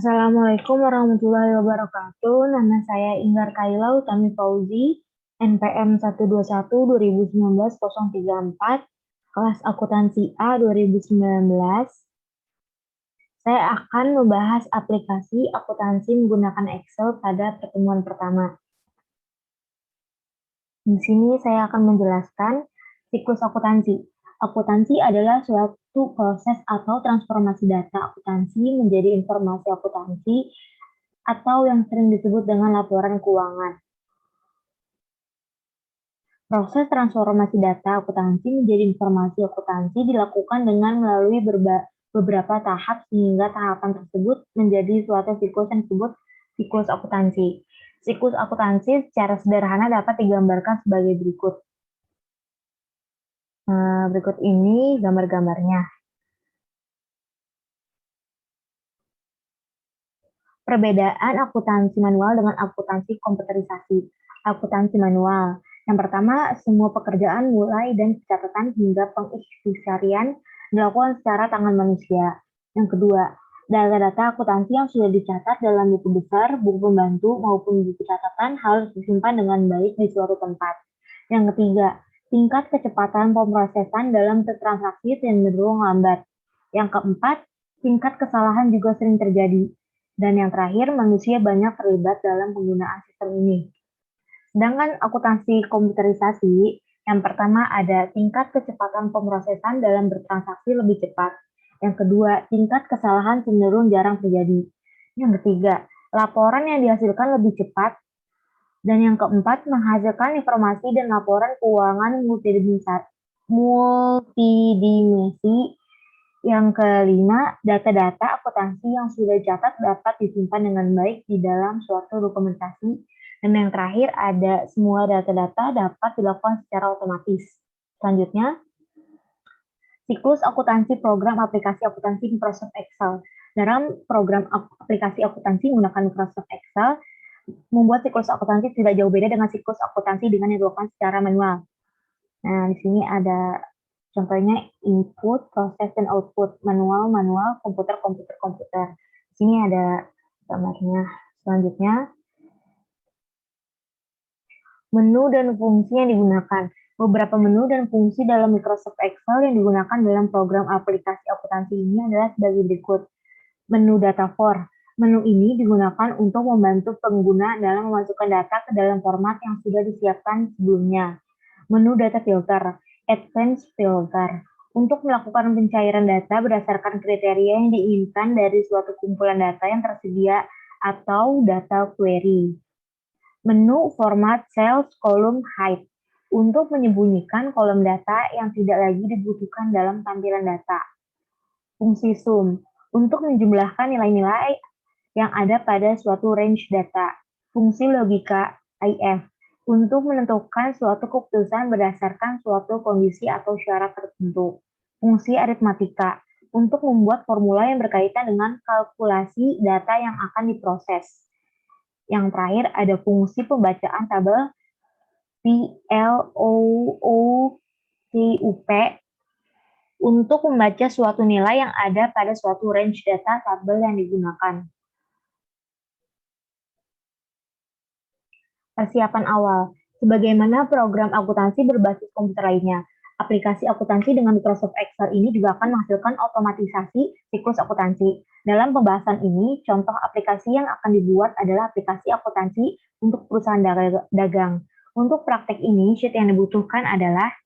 Assalamualaikum warahmatullahi wabarakatuh. Nama saya Inggar Kaila Utami Fauzi, NPM 121-2019-034, kelas akuntansi A 2019. Saya akan membahas aplikasi akuntansi menggunakan Excel pada pertemuan pertama. Di sini saya akan menjelaskan siklus akuntansi. Akuntansi adalah suatu proses atau transformasi data akuntansi menjadi informasi akuntansi atau yang sering disebut dengan laporan keuangan. Proses transformasi data akuntansi menjadi informasi akuntansi dilakukan dengan melalui beberapa tahap sehingga tahapan tersebut menjadi suatu siklus yang disebut siklus akuntansi. Siklus akuntansi secara sederhana dapat digambarkan sebagai berikut. Berikut ini gambar-gambarnya. Perbedaan akuntansi manual dengan akuntansi komputerisasi. Akuntansi manual. Yang pertama, semua pekerjaan mulai dan pencatatan hingga pengikhtisarian dilakukan secara tangan manusia. Yang kedua, data-data akuntansi yang sudah dicatat dalam buku besar, buku pembantu, maupun buku catatan harus disimpan dengan baik di suatu tempat. Yang ketiga, tingkat kecepatan pemrosesan dalam transaksi cenderung lambat. Yang keempat, tingkat kesalahan juga sering terjadi. Dan yang terakhir, manusia banyak terlibat dalam penggunaan sistem ini. Sedangkan akuntansi komputerisasi, yang pertama ada tingkat kecepatan pemrosesan dalam bertransaksi lebih cepat. Yang kedua, tingkat kesalahan cenderung jarang terjadi. Yang ketiga, laporan yang dihasilkan lebih cepat. Dan yang keempat, menghasilkan informasi dan laporan keuangan multidimensi. Yang kelima, data-data akuntansi yang sudah dicatat dapat disimpan dengan baik di dalam suatu dokumentasi. Dan yang terakhir, ada semua data-data dapat dilakukan secara otomatis. Selanjutnya, siklus akuntansi program aplikasi akuntansi Microsoft Excel. Dalam program aplikasi akuntansi menggunakan Microsoft Excel, membuat siklus akuntansi tidak jauh beda dengan siklus akuntansi dengan yang dilakukan secara manual. Nah, di sini ada contohnya input, proses, dan output. Manual, komputer. Di sini ada gambarnya. Selanjutnya, menu dan fungsi yang digunakan. Beberapa menu dan fungsi dalam Microsoft Excel yang digunakan dalam program aplikasi akuntansi ini adalah sebagai berikut. Menu data for. Menu ini digunakan untuk membantu pengguna dalam memasukkan data ke dalam format yang sudah disiapkan sebelumnya. Menu data filter. Advanced filter. Untuk melakukan pencairan data berdasarkan kriteria yang diinginkan dari suatu kumpulan data yang tersedia atau data query. Menu format cells column hide. Untuk menyembunyikan kolom data yang tidak lagi dibutuhkan dalam tampilan data. Fungsi sum. Untuk menjumlahkan nilai-nilai yang ada pada suatu range data. Fungsi logika if. Untuk menentukan suatu keputusan berdasarkan suatu kondisi atau syarat tertentu. Fungsi aritmatika, untuk membuat formula yang berkaitan dengan kalkulasi data yang akan diproses. Yang terakhir ada fungsi pembacaan tabel VLOOKUP, untuk membaca suatu nilai yang ada pada suatu range data tabel yang digunakan. Persiapan awal. Sebagaimana program akuntansi berbasis komputer lainnya, aplikasi akuntansi dengan Microsoft Excel ini juga akan menghasilkan otomatisasi siklus akuntansi. Dalam pembahasan ini, contoh aplikasi yang akan dibuat adalah aplikasi akuntansi untuk perusahaan dagang. Untuk praktek ini, sheet yang dibutuhkan adalah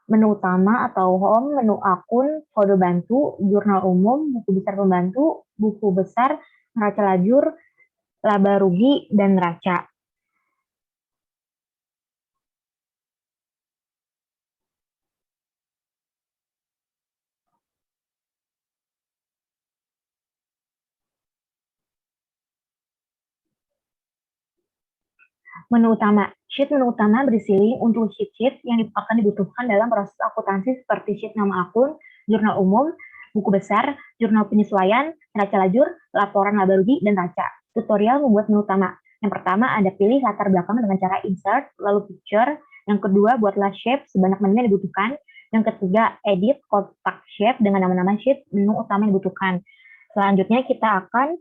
menu utama atau home, menu akun, kode bantu, jurnal umum, buku besar pembantu, buku besar, neraca lajur, laba rugi, dan neraca. Menu utama. Sheet menu utama berisi link untuk sheet-sheet yang akan dibutuhkan dalam proses akuntansi seperti sheet nama akun, jurnal umum, buku besar, jurnal penyesuaian, neraca lajur, laporan laba rugi, dan neraca. Tutorial membuat menu utama. Yang pertama ada pilih latar belakang dengan cara insert, lalu picture. Yang kedua buatlah shape sebanyak menu yang dibutuhkan. Yang ketiga edit kotak shape dengan nama-nama sheet menu utama yang dibutuhkan. Selanjutnya kita akan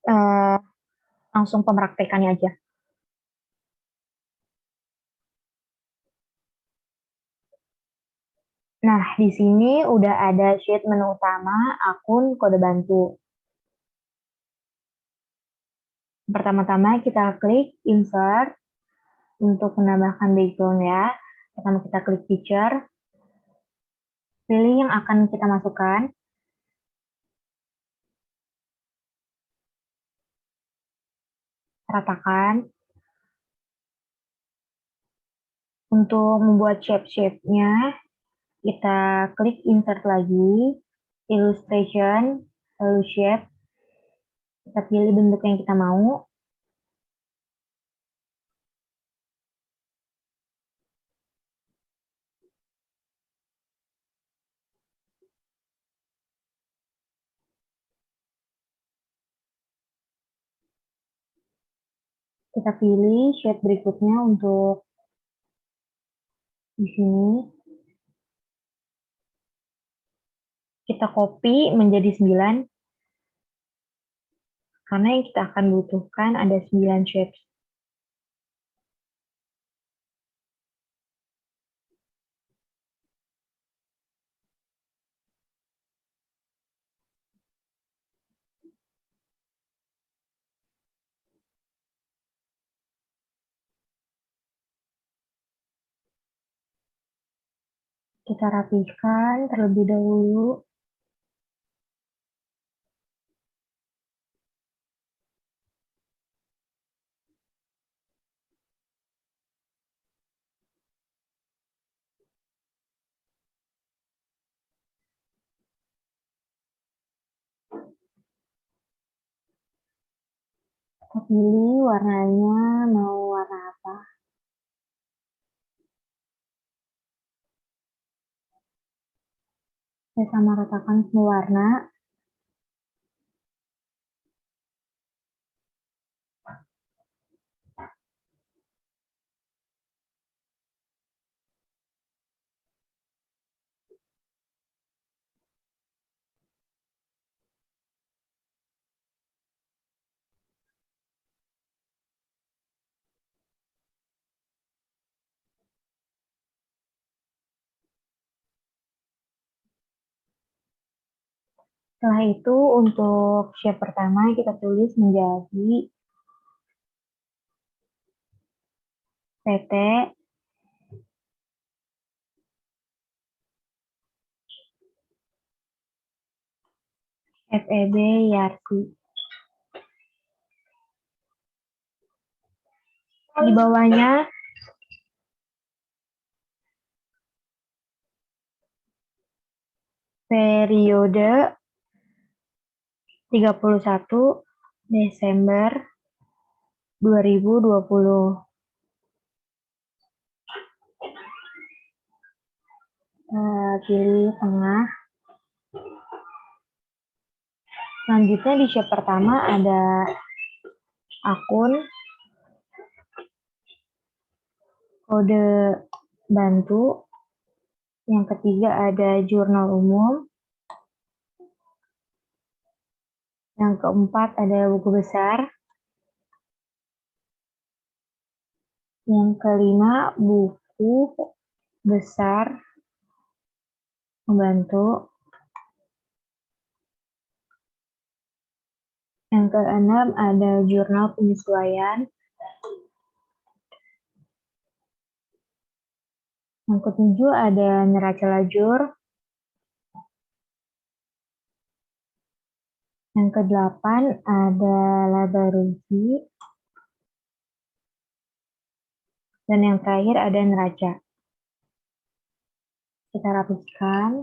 eh, langsung pemraktekannya aja. Nah, di sini udah ada sheet menu utama, akun, kode bantu. Pertama-tama kita klik insert untuk menambahkan background ya. Pertama kita klik picture, pilih yang akan kita masukkan. Ratakan. Untuk membuat shape-shape-nya, kita klik insert lagi, illustration, lalu shape. Kita pilih bentuk yang kita mau. Kita pilih shape berikutnya untuk di sini. Kita copy menjadi 9, karena yang kita akan butuhkan ada 9 shapes. Kita rapihkan terlebih dahulu. Kita pilih warnanya mau warna apa. Saya sama ratakan semua warna. Setelah itu untuk shape pertama kita tulis menjadi PT FEB Yarsi. Di bawahnya periode 31 Desember 2020. Pilih tengah. Selanjutnya di shape pertama ada akun, kode bantu. Yang ketiga ada jurnal umum. Yang keempat ada buku besar. Yang kelima buku besar membantu. Yang keenam ada jurnal penyesuaian. Yang ketujuh ada neraca lajur. Yang kedelapan ada laba rugi. Dan yang terakhir ada neraca. Kita rapihkan.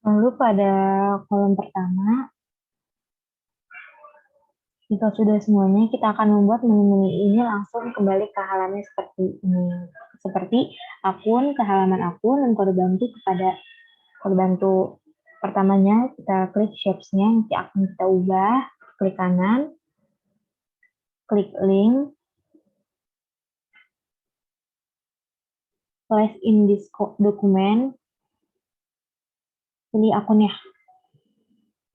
Lalu pada kolom pertama, jika sudah semuanya, kita akan membuat menu-menu ini langsung kembali ke halaman seperti ini. Seperti akun, ke halaman akun, dan kode bantu kepada kode bantu. Pertamanya, kita klik shapes-nya, nanti akan kita ubah, klik kanan, klik link, place in this document, pilih akun ya,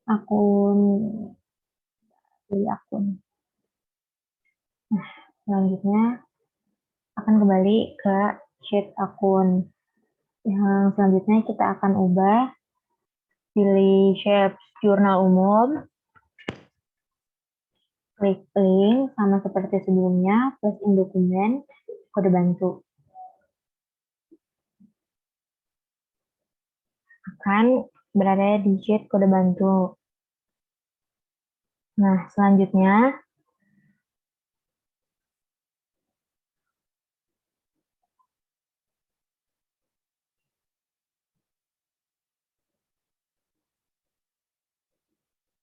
akun, pilih akun. Nah, selanjutnya akan kembali ke sheet akun. Yang selanjutnya kita akan ubah, pilih shape jurnal umum, klik link, sama seperti sebelumnya, plus in dokumen, kode bantu. Akan berada di sheet kode bantu. Nah, selanjutnya,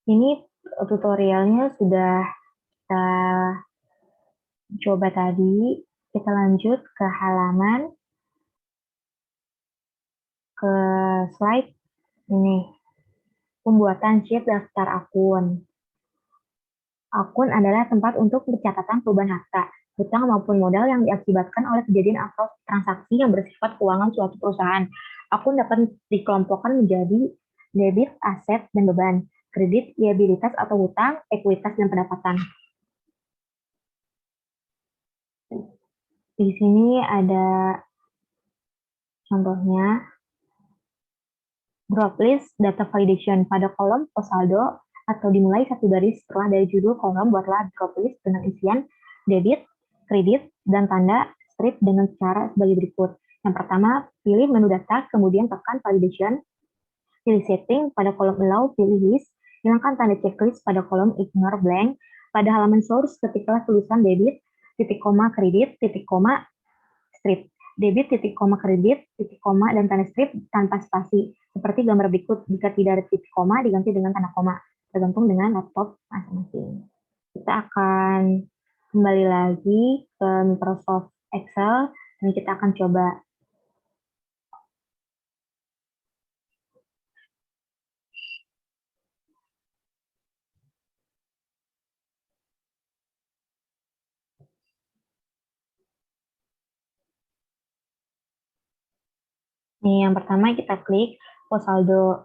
ini tutorialnya sudah kita coba tadi. Kita lanjut ke halaman, ke slide ini. Pembuatan sheet daftar akun. Akun adalah tempat untuk pencatatan perubahan harta, hutang maupun modal yang diakibatkan oleh kejadian atau transaksi yang bersifat keuangan suatu perusahaan. Akun dapat dikelompokkan menjadi debit, aset, dan beban, kredit, liabilitas atau hutang, ekuitas, dan pendapatan. Di sini ada contohnya. Drop list data validation pada kolom saldo atau dimulai satu baris setelah dari judul kolom, buatlah drop list dengan isian debit, kredit, dan tanda strip dengan cara sebagai berikut. Yang pertama, pilih menu data, kemudian tekan validation, pilih setting pada kolom allow, pilih list, hilangkan tanda checklist pada kolom ignore blank. Pada halaman source, ketiklah tulisan debit, titik koma kredit, titik koma strip. Debit, titik koma kredit, titik koma, dan tanda strip tanpa spasi. Seperti gambar berikut, jika tidak ada titik koma, diganti dengan tanda koma, tergantung dengan laptop masing-masing. Kita akan kembali lagi ke Microsoft Excel, dan kita akan coba. Nih, yang pertama kita klik pos saldo.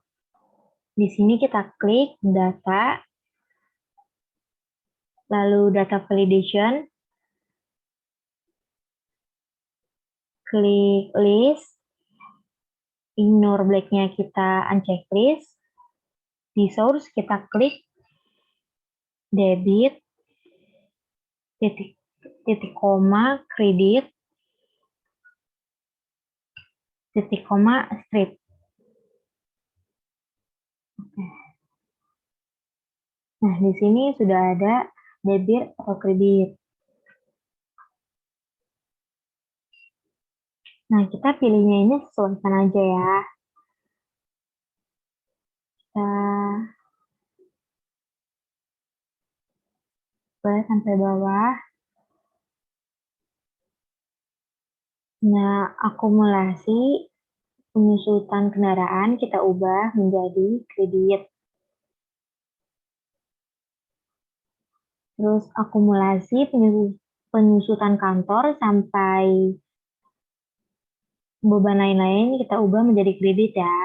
Di sini kita klik data, lalu data validation, klik list, ignore blank-nya kita uncheck list. Di source kita klik debit, titik koma kredit, titik koma strip. Nah, di sini sudah ada debit atau kredit. Nah, kita pilihnya ini sesuaikan aja ya. Kita boleh sampai bawah. Nah, akumulasi penyusutan kendaraan kita ubah menjadi kredit. Terus akumulasi penyusutan kantor sampai beban lain-lain kita ubah menjadi kredit ya.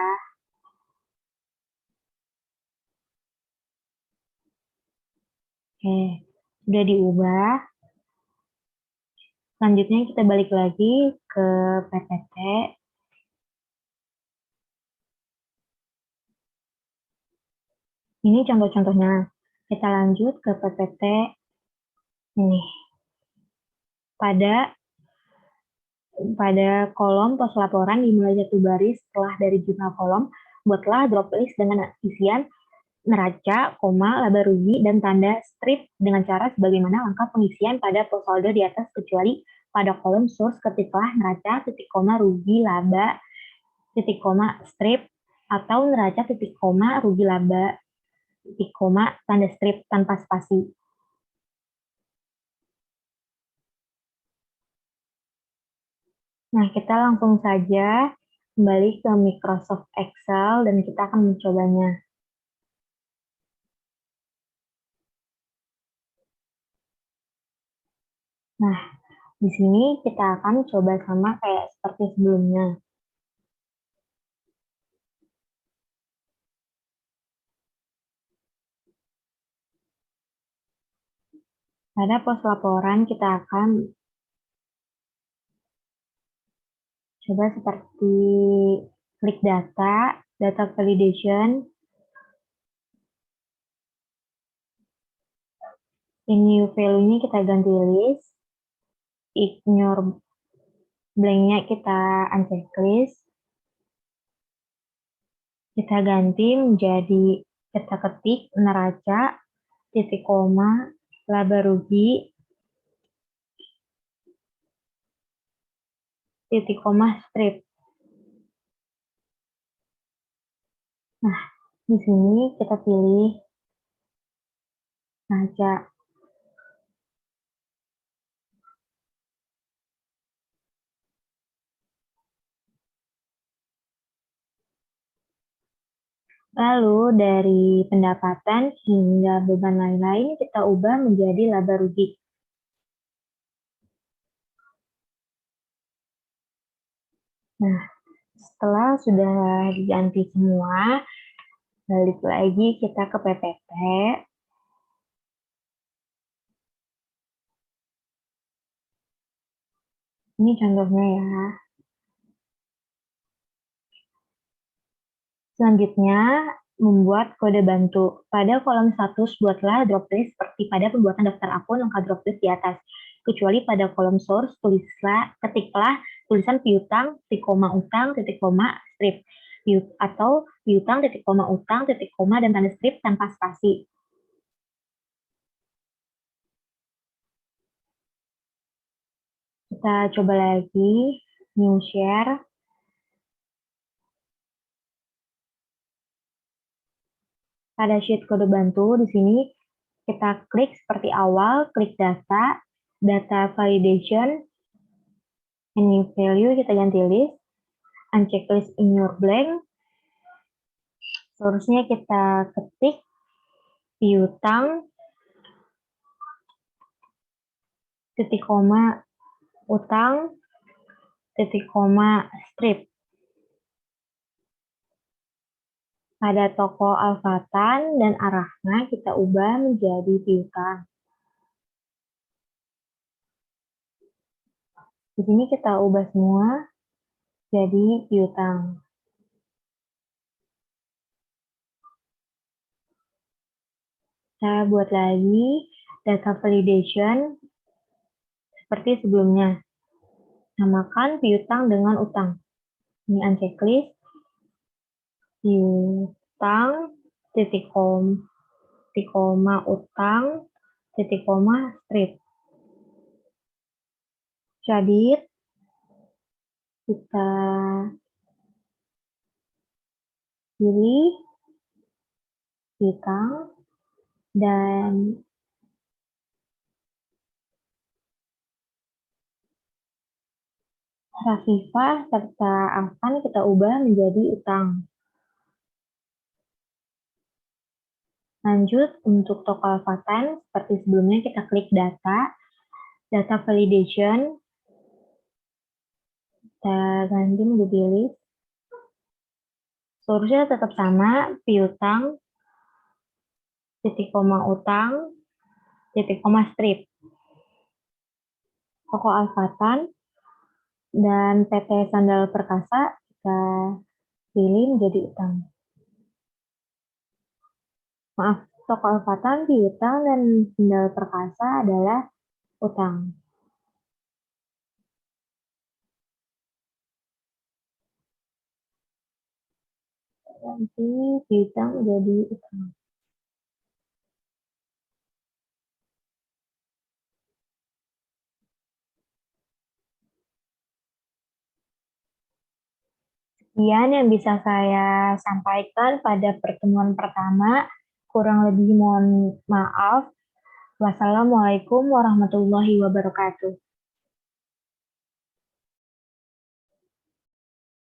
Oke, sudah diubah. Selanjutnya kita balik lagi ke PPT. Ini contoh-contohnya. Kita lanjut ke PPT ini. Pada kolom pos laporan dimulai satu baris setelah dari jumlah kolom, buatlah drop list dengan isian neraca, koma, laba rugi, dan tanda strip dengan cara sebagaimana langkah pengisian pada pos saldo di atas, kecuali pada kolom source ketiklah neraca, titik koma, rugi, laba, titik koma, strip, atau neraca, titik koma, rugi, laba, titik koma, tanda strip tanpa spasi. Nah, kita langsung saja kembali ke Microsoft Excel dan kita akan mencobanya. Nah, di sini kita akan coba sama kayak seperti sebelumnya. Pada pos laporan kita akan coba seperti klik data, data validation, in new value-nya kita ganti list, ignore blank-nya kita uncheck list, kita ganti menjadi kita ketik neraca, titik koma, laba rugi, titik koma, strip. Nah, di sini kita pilih neraca. Lalu dari pendapatan hingga beban lain-lain kita ubah menjadi laba rugi. Nah, setelah sudah diganti semua, balik lagi kita ke PPT. Ini contohnya ya. Selanjutnya, membuat kode bantu. Pada kolom status, buatlah drop list seperti pada pembuatan daftar akun lengkap drop list di atas. Kecuali pada kolom source, ketiklah tulisan piutang, titik koma utang, titik koma strip. Atau piutang, titik koma utang, titik koma, dan tanda strip tanpa spasi. Kita coba lagi, new share. Pada sheet kode bantu, di sini kita klik seperti awal, klik data, data validation, and new value, kita ganti list, uncheck list in your blank, source-nya kita ketik, piutang, titik koma, utang, titik koma, strip. Pada toko Alfatan dan arahnya kita ubah menjadi piutang. Di sini kita ubah semua jadi piutang. Saya buat lagi data validation seperti sebelumnya. Namakan piutang dengan utang. Ini uncheck list, piutang, titik koma, utang, titik koma, strip. Jadi kita pilih piutang dan Rafifah serta Afan kita ubah menjadi utang. Lanjut, untuk toko Alfatan, seperti sebelumnya kita klik data, data validation, kita ganti menjadi list. Source-nya tetap sama, piutang, titik koma utang, titik koma strip. Toko Alfatan dan PT Sandal Perkasa kita pilih menjadi utang. Maaf, toko Alfatan piutang dan sendal perkasa adalah utang. Nanti piutang jadi utang. Sekian yang bisa saya sampaikan pada pertemuan pertama. Kurang lebih mohon maaf. Wassalamualaikum warahmatullahi wabarakatuh.